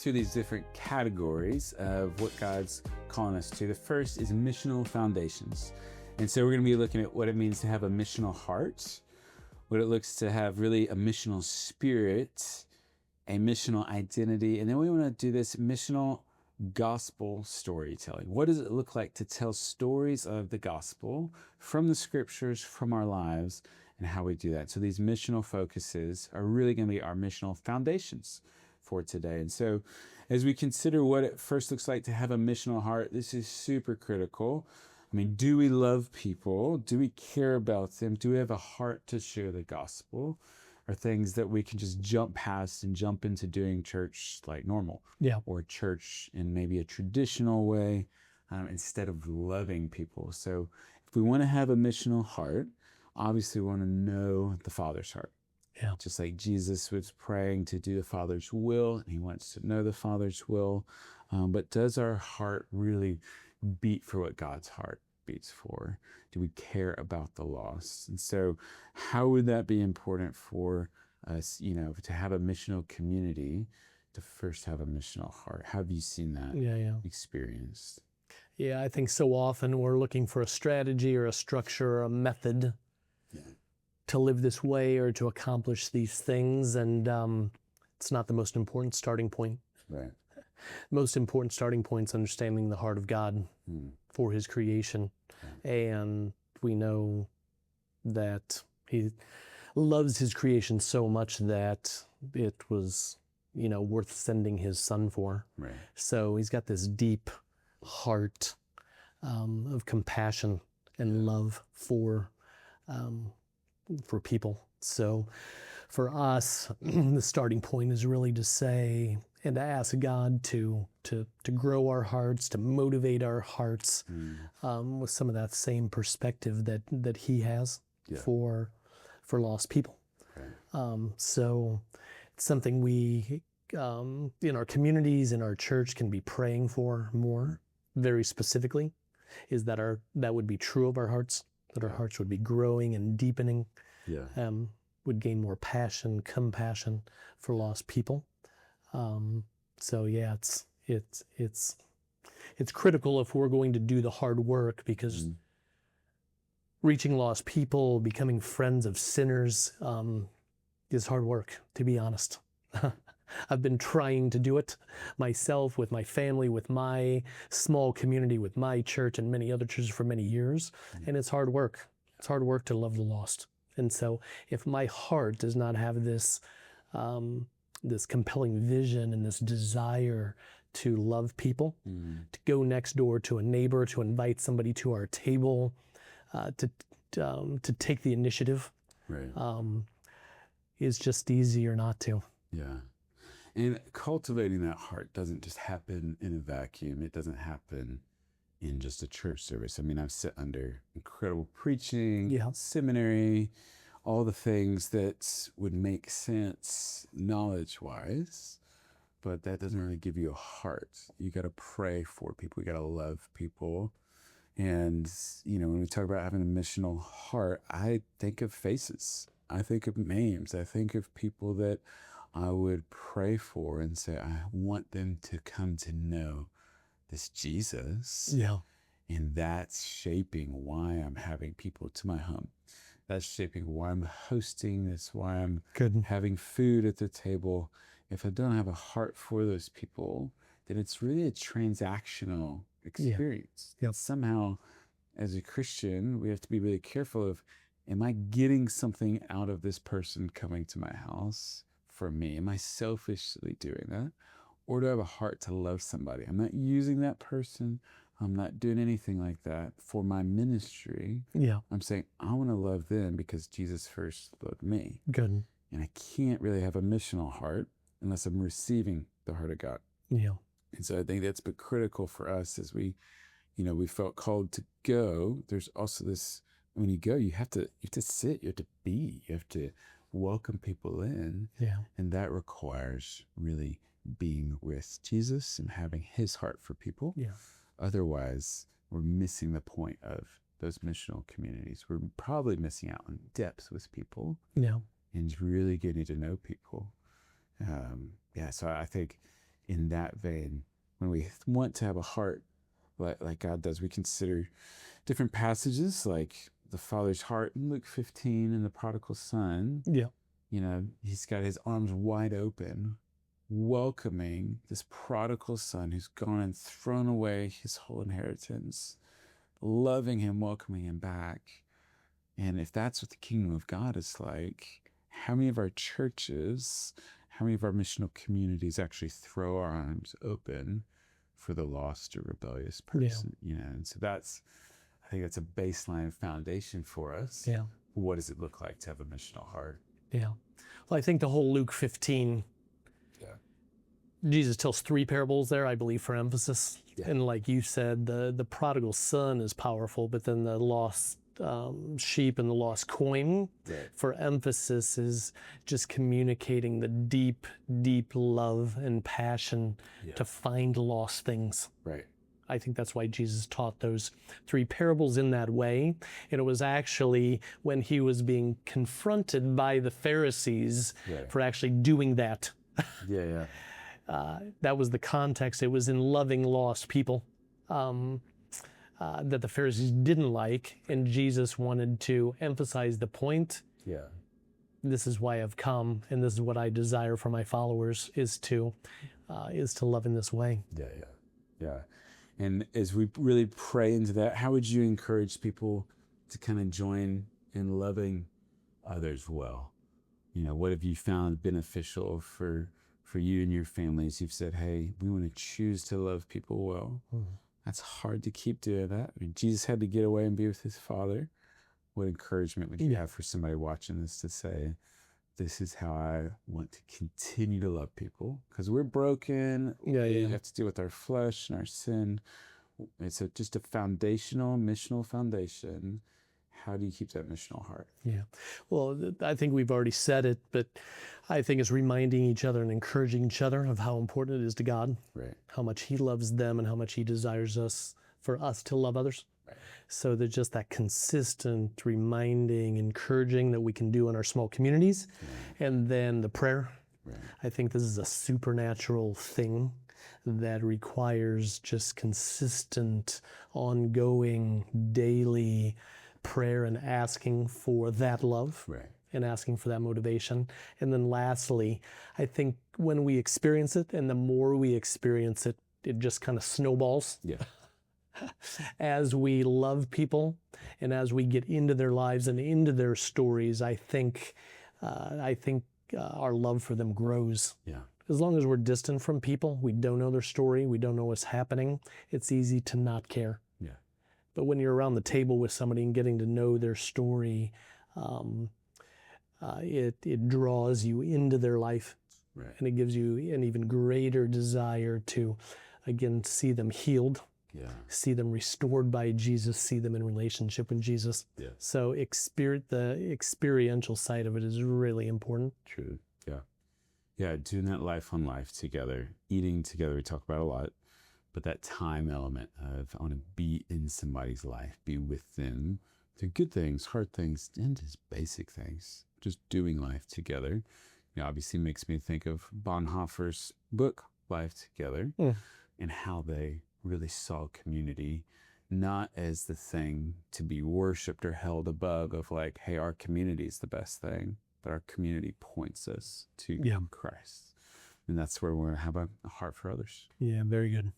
through these different categories of what God's calling us to. The first is missional foundations. And so we're going to be looking at what it means to have a missional heart, what it looks to have really a missional spirit, a missional identity. And then we want to do this missional gospel storytelling. What does it look like to tell stories of the gospel from the scriptures, from our lives, and how we do that? So these missional focuses are really going to be our missional foundations for today. And so as we consider what it first looks like to have a missional heart, this is super critical. I mean, do we love people? Do we care about them? Do we have a heart to share the gospel? Or things that we can just jump past and jump into doing church like normal? Yeah. Or church in maybe a traditional way instead of loving people. So if we want to have a missional heart, obviously we want to know the Father's heart. Yeah. Just like Jesus was praying to do the Father's will, and he wants to know the Father's will. But does our heart really beat for what God's heart beats for? Do we care about the lost? And so how would that be important for us, to have a missional community, to first have a missional heart? How have you seen that experienced? Yeah, I think so often we're looking for a strategy or a structure or a method to live this way or to accomplish these things, and it's not the most important starting point. Right. Most important starting point is understanding the heart of God for his creation. And we know that he loves his creation so much that it was, worth sending his son for. Right. So he's got this deep heart of compassion and love for people. So for us, the starting point is really to say and to ask God to grow our hearts, to motivate our hearts with some of that same perspective that he has for lost people. Right. So it's something we, in our communities, in our church, can be praying for more, very specifically, is that that would be true of our hearts, that our hearts would be growing and deepening, would gain more passion, compassion for lost people. So yeah, it's critical if we're going to do the hard work, because reaching lost people, becoming friends of sinners, is hard work, to be honest. I've been trying to do it myself, with my family, with my small community, with my church and many other churches for many years, and it's hard work. It's hard work to love the lost. And so if my heart does not have this this compelling vision and this desire to love people, to go next door to a neighbor, to invite somebody to our table, to take the initiative, is just easier not to. Yeah. And cultivating that heart doesn't just happen in a vacuum. It doesn't happen in just a church service. I mean, I've sat under incredible preaching, seminary, all the things that would make sense knowledge-wise, but that doesn't really give you a heart. You got to pray for people. You got to love people. And, when we talk about having a missional heart, I think of faces. I think of names. I think of people that I would pray for and say, I want them to come to know this Jesus. Yeah. And that's shaping why I'm having people to my home. That's shaping why I'm hosting this, why I'm having food at the table. If I don't have a heart for those people, then it's really a transactional experience. Yeah. Somehow, as a Christian, we have to be really careful of, am I getting something out of this person coming to my house for me? Am I selfishly doing that? Or do I have a heart to love somebody? I'm not using that person. I'm not doing anything like that for my ministry. Yeah. I'm saying I want to love them because Jesus first loved me. Good. And I can't really have a missional heart unless I'm receiving the heart of God. Yeah. And so I think that's been critical for us as we felt called to go. There's also this, when you go, you have to sit, you have to be, you have to welcome people in. Yeah. And that requires really being with Jesus and having his heart for people. Yeah. Otherwise, we're missing the point of those missional communities. We're probably missing out on depth with people. Yeah. And really getting to know people. So I think in that vein, when we want to have a heart like God does, we consider different passages like the Father's heart in Luke 15 and the prodigal son. Yeah. You know, he's got his arms wide open, welcoming this prodigal son who's gone and thrown away his whole inheritance, loving him, welcoming him back. And if that's what the kingdom of God is like, how many of our churches, how many of our missional communities actually throw our arms open for the lost or rebellious person? You know, and so I think that's a baseline foundation for us. Yeah. What does it look like to have a missional heart? Yeah. Well, I think the whole Luke 15, Jesus tells 3 parables there, I believe, for emphasis. Yeah. And like you said, the prodigal son is powerful, but then the lost sheep and the lost coin for emphasis is just communicating the deep, deep love and passion to find lost things. Right. I think that's why Jesus taught those 3 parables in that way. And it was actually when he was being confronted by the Pharisees for actually doing that. That was the context. It was in loving lost people that the Pharisees didn't like, and Jesus wanted to emphasize the point. This is why I've come, and this is what I desire for my followers, is to love in this way. And as we really pray into that, how would you encourage people to kind of join in loving others well? You know, what have you found beneficial for you and your families? You've said, hey, we want to choose to love people well. That's hard to keep doing that. I mean, Jesus had to get away and be with his Father. What encouragement would you have for somebody watching this to say, this is how I want to continue to love people? Because we're broken. We have to deal with our flesh and our sin. It's just a foundational, missional foundation. How do you keep that missional heart? Well, I think we've already said it, but I think it's reminding each other and encouraging each other of how important it is to God, how much he loves them and how much he desires for us to love others. So there's just that consistent reminding, encouraging that we can do in our small communities. And then the prayer. I think this is a supernatural thing that requires just consistent, ongoing, daily prayer and asking for that love and asking for that motivation. And then lastly, I think when we experience it, and the more we experience it, it just kind of snowballs. As we love people and as we get into their lives and into their stories, I think our love for them grows. As long as we're distant from people, we don't know their story, we don't know what's happening, it's easy to not care. But when you're around the table with somebody and getting to know their story, it draws you into their life, and it gives you an even greater desire to, again, see them healed. See them restored by Jesus, see them in relationship with Jesus. So the experiential side of it is really important. True. Doing that life on life together, eating together, we talk about a lot, but that time element of I want to be in somebody's life, be with them through good things, hard things, and just basic things, just doing life together. You know, obviously makes me think of Bonhoeffer's book, Life Together, and how they really saw community not as the thing to be worshipped or held above of like, hey, our community is the best thing, but our community points us to Christ. And that's where we're going to have a heart for others. Very good.